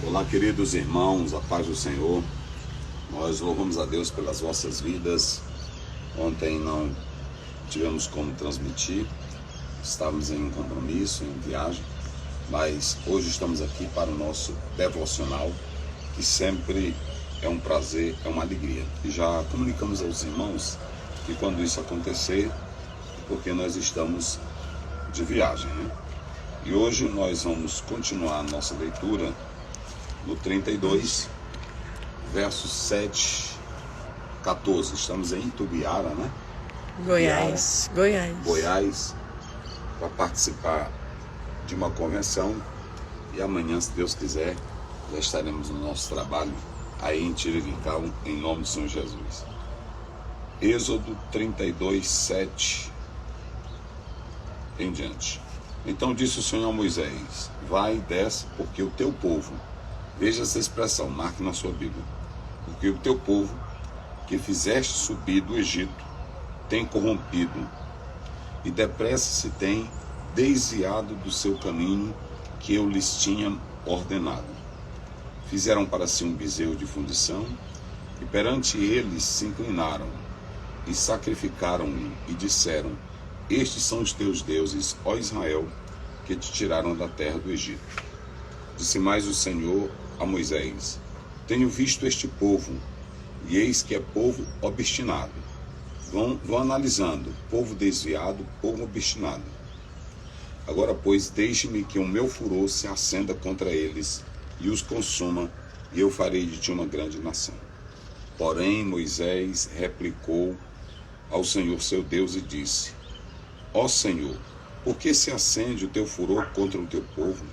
Olá, queridos irmãos, a paz do Senhor. Nós louvamos a Deus pelas vossas vidas. Ontem não tivemos como transmitir, estávamos em um compromisso, em viagem, mas hoje estamos aqui para o nosso devocional, que sempre é um prazer, é uma alegria. E já comunicamos aos irmãos que quando isso acontecer, porque nós estamos de viagem, né? E hoje nós vamos continuar a nossa leitura no 32, versos 7, 14. Estamos em Itubiara, né? Goiás. Goiás, para participar de uma convenção. E amanhã, se Deus quiser, já estaremos no nosso trabalho aí em Tirirical, em nome do Senhor Jesus. Êxodo 32, 7 em diante. Então disse o Senhor a Moisés: vai e desce, porque o teu povo, veja essa expressão, marque na sua Bíblia, porque o teu povo que fizeste subir do Egito tem corrompido e depressa se tem desviado do seu caminho que eu lhes tinha ordenado. Fizeram para si um bezerro de fundição e perante eles se inclinaram e sacrificaram-lhe e disseram: estes são os teus deuses, ó Israel, que te tiraram da terra do Egito. Disse mais o Senhor a Moisés: tenho visto este povo, e eis que é povo obstinado. Vão analisando, povo desviado, povo obstinado. Agora, pois, deixe-me que o meu furor se acenda contra eles e os consuma, e eu farei de ti uma grande nação. Porém, Moisés replicou ao Senhor seu Deus e disse: ó Senhor, por que se acende o teu furor contra o teu povo,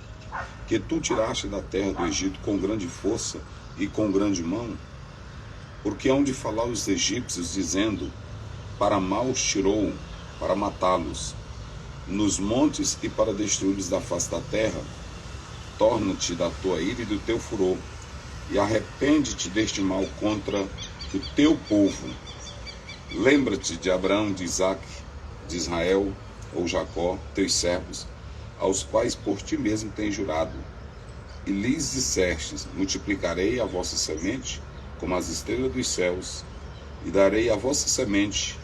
que tu tiraste da terra do Egito com grande força e com grande mão? Porque hão de falar os egípcios, dizendo: para mal os tirou, para matá-los nos montes e para destruí-los da face da terra. Torna-te da tua ira e do teu furor, e arrepende-te deste mal contra o teu povo. Lembra-te de Abraão, de Isaque, de Israel, ou Jacó, teus servos, aos quais por ti mesmo tens jurado, e lhes dissestes: multiplicarei a vossa semente como as estrelas dos céus, e darei à vossa semente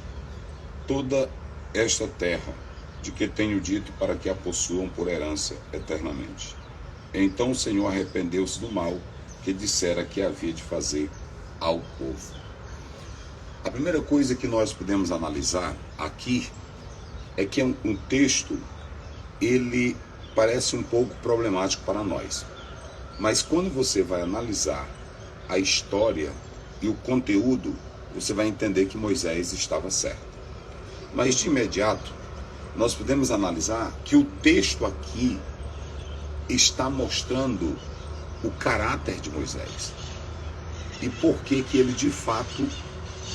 toda esta terra, de que tenho dito, para que a possuam por herança eternamente. Então o Senhor arrependeu-se do mal que dissera que havia de fazer ao povo. A primeira coisa que nós podemos analisar aqui é que um texto, ele parece um pouco problemático para nós. Mas quando você vai analisar a história e o conteúdo, você vai entender que Moisés estava certo. Mas de imediato, nós podemos analisar que o texto aqui está mostrando o caráter de Moisés. E por que ele de fato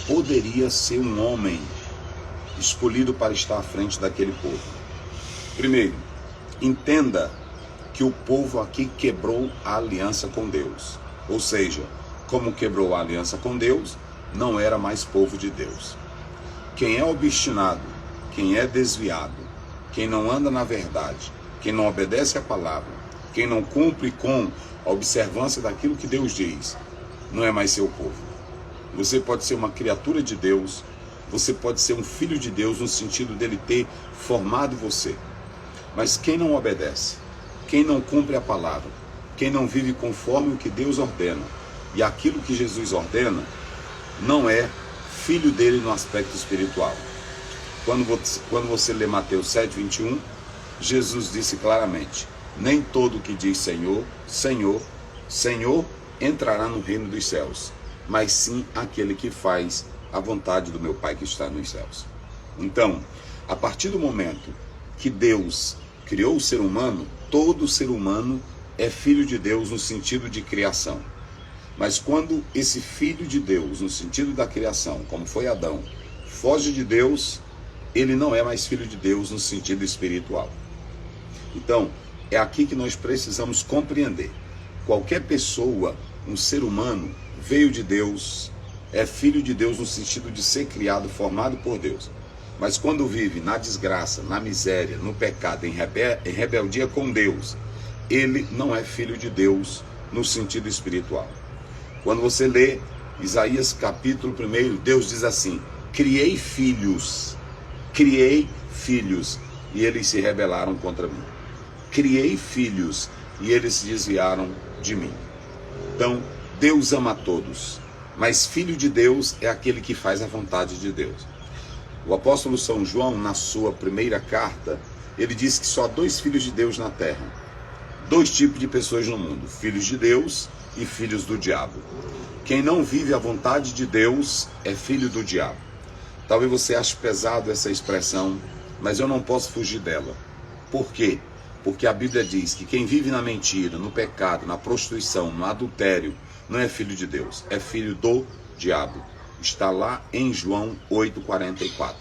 poderia ser um homem escolhido para estar à frente daquele povo. Primeiro, entenda que o povo aqui quebrou a aliança com Deus. Ou seja, como quebrou a aliança com Deus, não era mais povo de Deus. Quem é obstinado, quem é desviado, quem não anda na verdade, quem não obedece à palavra, quem não cumpre com a observância daquilo que Deus diz, não é mais seu povo. Você pode ser uma criatura de Deus, você pode ser um filho de Deus no sentido dele ter formado você. Mas quem não obedece, quem não cumpre a palavra, quem não vive conforme o que Deus ordena e aquilo que Jesus ordena, não é filho dele no aspecto espiritual. Quando você lê Mateus 7:21, Jesus disse claramente: nem todo que diz Senhor, Senhor, Senhor entrará no reino dos céus, mas sim aquele que faz a vontade do meu Pai que está nos céus. Então, a partir do momento que Deus criou o ser humano, todo ser humano é filho de Deus no sentido de criação. Mas quando esse filho de Deus, no sentido da criação, como foi Adão, foge de Deus, ele não é mais filho de Deus no sentido espiritual. Então, é aqui que nós precisamos compreender. Qualquer pessoa, um ser humano, veio de Deus, é filho de Deus no sentido de ser criado, formado por Deus. Mas quando vive na desgraça, na miséria, no pecado, em rebeldia com Deus, ele não é filho de Deus no sentido espiritual. Quando você lê Isaías capítulo 1, Deus diz assim: criei filhos, e eles se rebelaram contra mim. Criei filhos, e eles se desviaram de mim. Então, Deus ama a todos, mas filho de Deus é aquele que faz a vontade de Deus. O apóstolo São João, na sua primeira carta, ele diz que só há 2 filhos de Deus na terra. 2 tipos de pessoas no mundo: filhos de Deus e filhos do diabo. Quem não vive a vontade de Deus é filho do diabo. Talvez você ache pesado essa expressão, mas eu não posso fugir dela. Por quê? Porque a Bíblia diz que quem vive na mentira, no pecado, na prostituição, no adultério, não é filho de Deus, é filho do diabo. Está lá em João 8,44.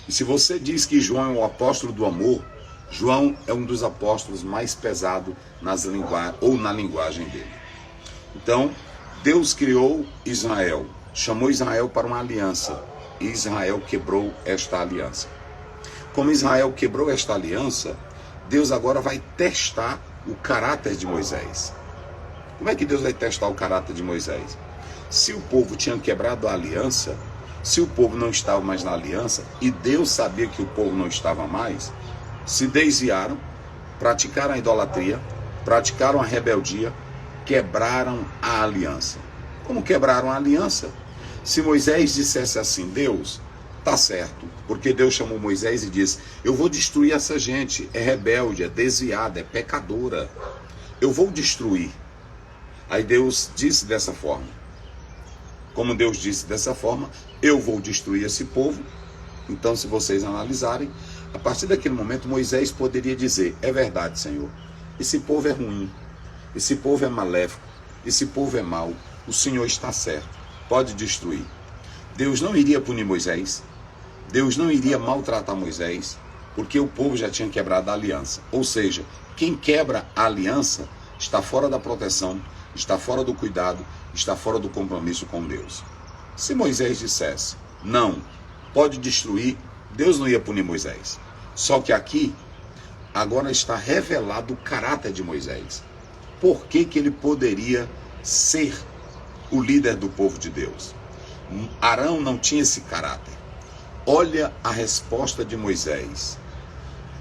E se você diz que João é o apóstolo do amor, João é um dos apóstolos mais pesados na linguagem dele. Então, Deus criou Israel, chamou Israel para uma aliança, e Israel quebrou esta aliança. Como Israel quebrou esta aliança, Deus agora vai testar o caráter de Moisés. Como é que Deus vai testar o caráter de Moisés? Se o povo tinha quebrado a aliança, se o povo não estava mais na aliança, e Deus sabia que o povo não estava mais, se desviaram, praticaram a idolatria, praticaram a rebeldia, quebraram a aliança. Como quebraram a aliança? Se Moisés dissesse assim: Deus, tá certo, porque Deus chamou Moisés e disse: eu vou destruir essa gente, é rebelde, é desviada, é pecadora, eu vou destruir. Aí Deus disse dessa forma: como Deus disse dessa forma, eu vou destruir esse povo. Então, se vocês analisarem, a partir daquele momento Moisés poderia dizer: é verdade, Senhor, esse povo é ruim, esse povo é maléfico, esse povo é mau, o Senhor está certo, pode destruir. Deus não iria punir Moisés, Deus não iria maltratar Moisés, porque o povo já tinha quebrado a aliança. Ou seja, quem quebra a aliança está fora da proteção, está fora do cuidado, está fora do compromisso com Deus. Se Moisés dissesse: não, pode destruir, Deus não ia punir Moisés. Só que aqui, agora está revelado o caráter de Moisés. Por que ele poderia ser o líder do povo de Deus? Arão não tinha esse caráter. Olha a resposta de Moisés.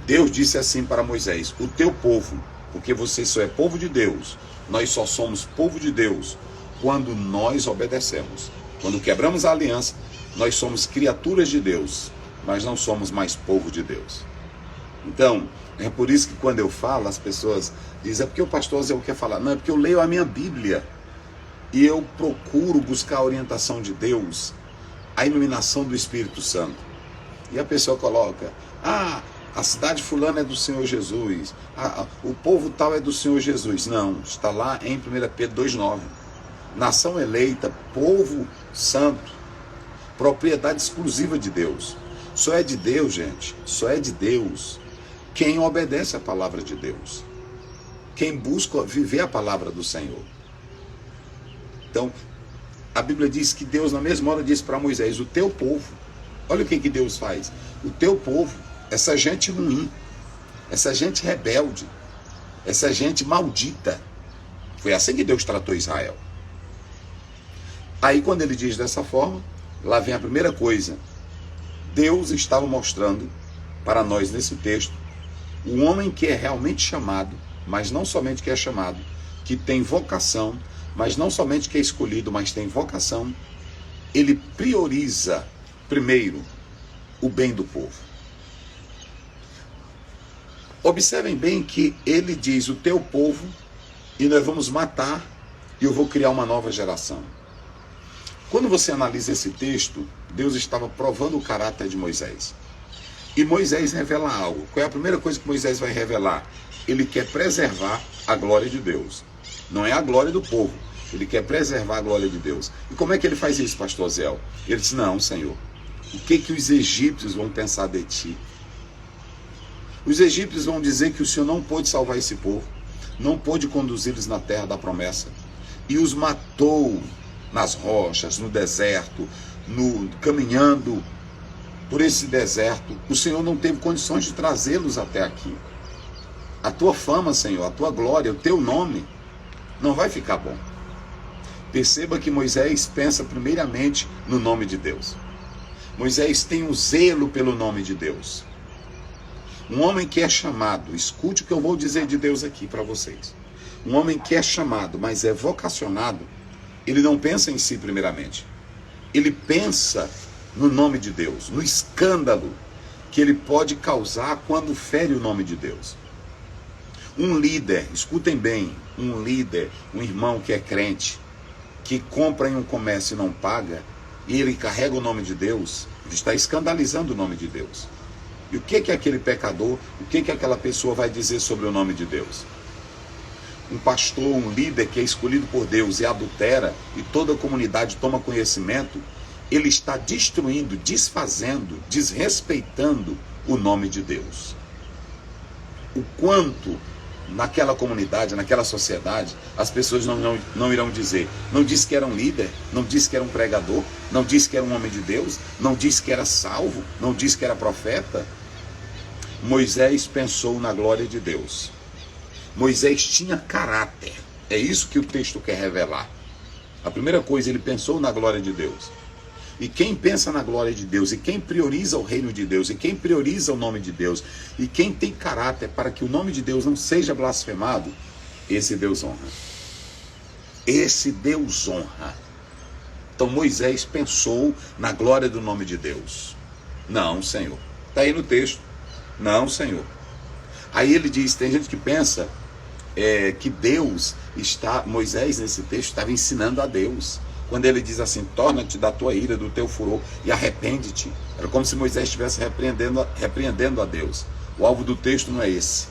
Deus disse assim para Moisés: o teu povo, porque você só é povo de Deus, nós só somos povo de Deus quando nós obedecemos. Quando quebramos a aliança, nós somos criaturas de Deus, mas não somos mais povo de Deus. Então, é por isso que quando eu falo, as pessoas dizem: é porque o pastor Zé quer falar. Não, é porque eu leio a minha Bíblia e eu procuro buscar a orientação de Deus, a iluminação do Espírito Santo. E a pessoa coloca: ah, a cidade fulana é do Senhor Jesus, o povo tal é do Senhor Jesus. Não, está lá em 1 Pedro 2,9. Nação eleita, povo santo, propriedade exclusiva de Deus. Só é de Deus, gente, só é de Deus quem obedece a palavra de Deus, quem busca viver a palavra do Senhor. Então, a Bíblia diz que Deus na mesma hora disse para Moisés: o teu povo, olha o que Deus faz, o teu povo, essa gente ruim, essa gente rebelde, essa gente maldita. Foi assim que Deus tratou Israel. Aí quando ele diz dessa forma, lá vem a primeira coisa. Deus estava mostrando para nós nesse texto o homem que é realmente chamado, mas não somente que é chamado, que tem vocação, mas não somente que é escolhido, mas tem vocação. Ele prioriza primeiro o bem do povo. Observem bem que ele diz: o teu povo, e nós vamos matar, e eu vou criar uma nova geração. Quando você analisa esse texto, Deus estava provando o caráter de Moisés. E Moisés revela algo. Qual é a primeira coisa que Moisés vai revelar? Ele quer preservar a glória de Deus. Não é a glória do povo. Ele quer preservar a glória de Deus. E como é que ele faz isso, pastor Zé? Ele diz: não, Senhor, o que os egípcios vão pensar de ti? Os egípcios vão dizer que o Senhor não pôde salvar esse povo, não pôde conduzi-los na terra da promessa, e os matou nas rochas, no deserto, caminhando por esse deserto. O Senhor não teve condições de trazê-los até aqui. A tua fama, Senhor, a tua glória, o teu nome não vai ficar bom. Perceba que Moisés pensa primeiramente no nome de Deus. Moisés tem um zelo pelo nome de Deus. Um homem que é chamado, escute o que eu vou dizer de Deus aqui para vocês. Um homem que é chamado, mas é vocacionado, ele não pensa em si primeiramente. Ele pensa no nome de Deus, no escândalo que ele pode causar quando fere o nome de Deus. Um líder, escutem bem, um líder, um irmão que é crente, que compra em um comércio e não paga, e ele carrega o nome de Deus, ele está escandalizando o nome de Deus. E o que é aquele pecador, o que é aquela pessoa vai dizer sobre o nome de Deus? Um pastor, um líder que é escolhido por Deus e adultera, e toda a comunidade toma conhecimento, ele está destruindo, desfazendo, desrespeitando o nome de Deus. O quanto naquela comunidade, naquela sociedade, as pessoas não irão dizer, não disse que era um líder, não disse que era um pregador, não disse que era um homem de Deus, não disse que era salvo, não disse que era profeta. Moisés pensou na glória de Deus. Moisés tinha caráter. É isso que o texto quer revelar. A primeira coisa, ele pensou na glória de Deus. E quem pensa na glória de Deus, e quem prioriza o reino de Deus, e quem prioriza o nome de Deus, e quem tem caráter para que o nome de Deus não seja blasfemado, esse Deus honra. Esse Deus honra. Então Moisés pensou na glória do nome de Deus. Não, Senhor. Está aí no texto. Não, Senhor. Aí ele diz, tem gente que pensa que Deus está, Moisés nesse texto estava ensinando a Deus. Quando ele diz assim, torna-te da tua ira, do teu furor e arrepende-te. Era como se Moisés estivesse repreendendo a Deus. O alvo do texto não é esse.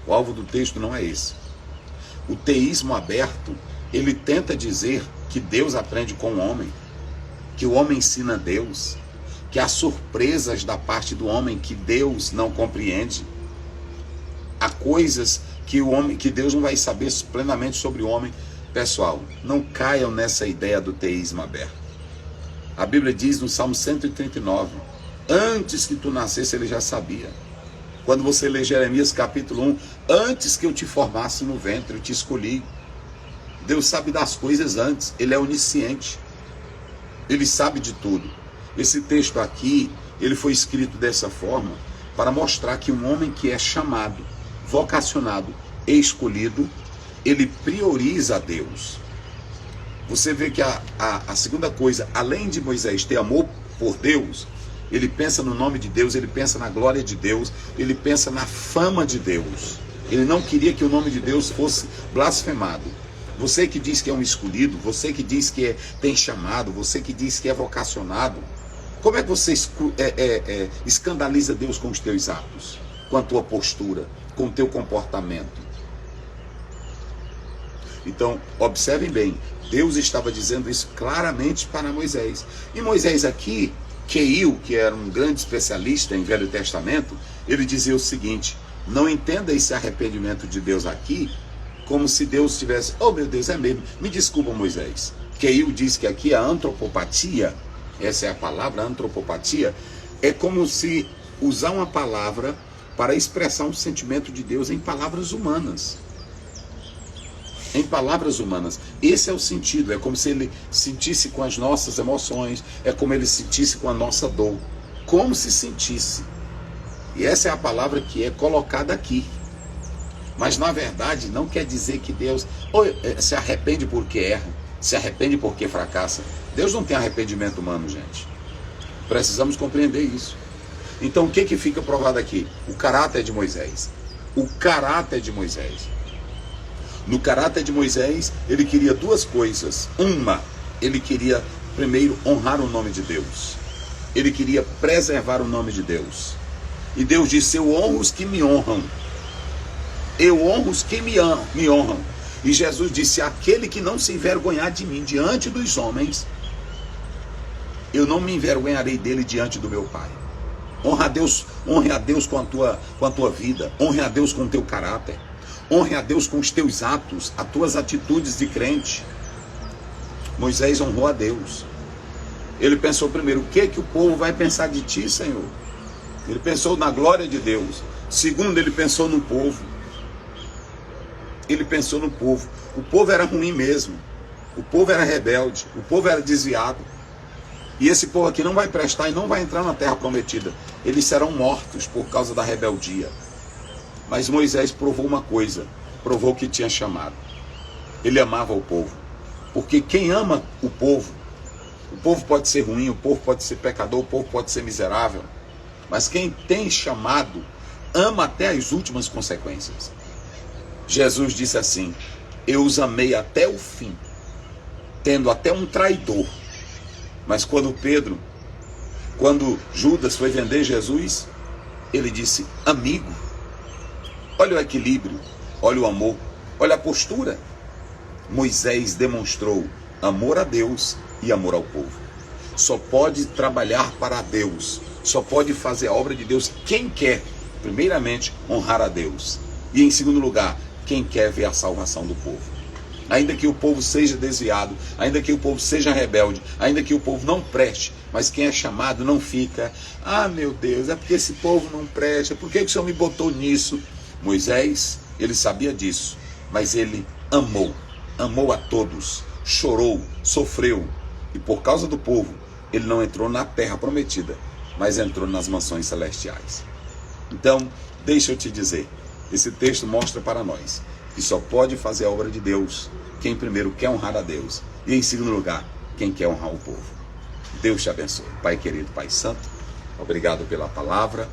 O alvo do texto não é esse. O teísmo aberto, ele tenta dizer que Deus aprende com o homem, que o homem ensina a Deus, que há surpresas da parte do homem que Deus não compreende. Há coisas que Deus não vai saber plenamente sobre o homem. Pessoal, não caiam nessa ideia do teísmo aberto. A Bíblia diz no Salmo 139, antes que tu nascesse ele já sabia. Quando você lê Jeremias capítulo 1, antes que eu te formasse no ventre, eu te escolhi. Deus sabe das coisas antes, ele é onisciente. Ele sabe de tudo. Esse texto aqui, ele foi escrito dessa forma para mostrar que um homem que é chamado, vocacionado e escolhido, ele prioriza a Deus. Você vê que a segunda coisa, além de Moisés ter amor por Deus, ele pensa no nome de Deus, ele pensa na glória de Deus, ele pensa na fama de Deus. Ele não queria que o nome de Deus fosse blasfemado. Você que diz que é um escolhido, você que diz que tem chamado, você que diz que é vocacionado, como é que você escandaliza Deus com os teus atos, com a tua postura, com o teu comportamento? Então, observem bem, Deus estava dizendo isso claramente para Moisés. E Moisés aqui, Queiu, que era um grande especialista em Velho Testamento, ele dizia o seguinte, não entenda esse arrependimento de Deus aqui, como se Deus tivesse, oh meu Deus, é mesmo, me desculpa Moisés. Queiu diz que aqui a antropopatia, essa é a palavra, antropopatia, é como se usar uma palavra para expressar um sentimento de Deus em palavras humanas. Em palavras humanas. Esse é o sentido, é como se ele sentisse com as nossas emoções, é como ele sentisse com a nossa dor, como se sentisse. E essa é a palavra que é colocada aqui. Mas na verdade não quer dizer que Deus se arrepende porque erra, se arrepende porque fracassa. Deus não tem arrependimento humano, gente. Precisamos compreender isso. Então o que fica provado aqui? O caráter de Moisés. O caráter de Moisés. No caráter de Moisés, ele queria duas coisas. Uma, ele queria primeiro honrar o nome de Deus. Ele queria preservar o nome de Deus. E Deus disse, eu honro os que me honram. Eu honro os que me honram. E Jesus disse, aquele que não se envergonhar de mim diante dos homens, eu não me envergonharei dele diante do meu Pai. Honre a Deus com a tua vida. Honre a Deus com o teu caráter. Honre a Deus com os teus atos, as tuas atitudes de crente. Moisés honrou a Deus. Ele pensou primeiro, o que o povo vai pensar de ti, Senhor? Ele pensou na glória de Deus. Segundo, ele pensou no povo. Ele pensou no povo. O povo era ruim mesmo. O povo era rebelde. O povo era desviado. E esse povo aqui não vai prestar e não vai entrar na terra prometida. Eles serão mortos por causa da rebeldia. Mas Moisés provou uma coisa. Provou que tinha chamado. Ele amava o povo. Porque quem ama o povo pode ser ruim, o povo pode ser pecador, o povo pode ser miserável. Mas quem tem chamado, ama até as últimas consequências. Jesus disse assim: eu os amei até o fim, tendo até um traidor. Mas quando Judas foi vender Jesus, ele disse: amigo. Olha o equilíbrio, olha o amor, olha a postura. Moisés demonstrou amor a Deus e amor ao povo. Só pode trabalhar para Deus, só pode fazer a obra de Deus quem quer, primeiramente, honrar a Deus. E em segundo lugar, quem quer ver a salvação do povo. Ainda que o povo seja desviado, ainda que o povo seja rebelde, ainda que o povo não preste, mas quem é chamado não fica: ah, meu Deus, é porque esse povo não presta, por que o Senhor me botou nisso? Moisés, ele sabia disso, mas ele amou a todos, chorou, sofreu, e por causa do povo, ele não entrou na terra prometida, mas entrou nas mansões celestiais. Então, deixa eu te dizer, esse texto mostra para nós que só pode fazer a obra de Deus quem primeiro quer honrar a Deus, e em segundo lugar, quem quer honrar o povo. Deus te abençoe. Pai querido, Pai santo, obrigado pela palavra,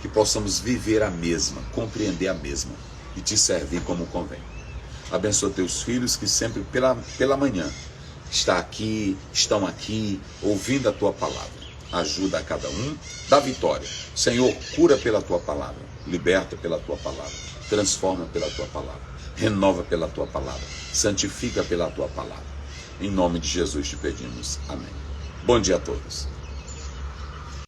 que possamos viver a mesma, compreender a mesma e te servir como convém. Abençoa teus filhos que sempre pela manhã estão aqui ouvindo a tua palavra. Ajuda a cada um, dá vitória. Senhor, cura pela tua palavra, liberta pela tua palavra, transforma pela tua palavra, renova pela tua palavra, santifica pela tua palavra. Em nome de Jesus te pedimos. Amém. Bom dia a todos.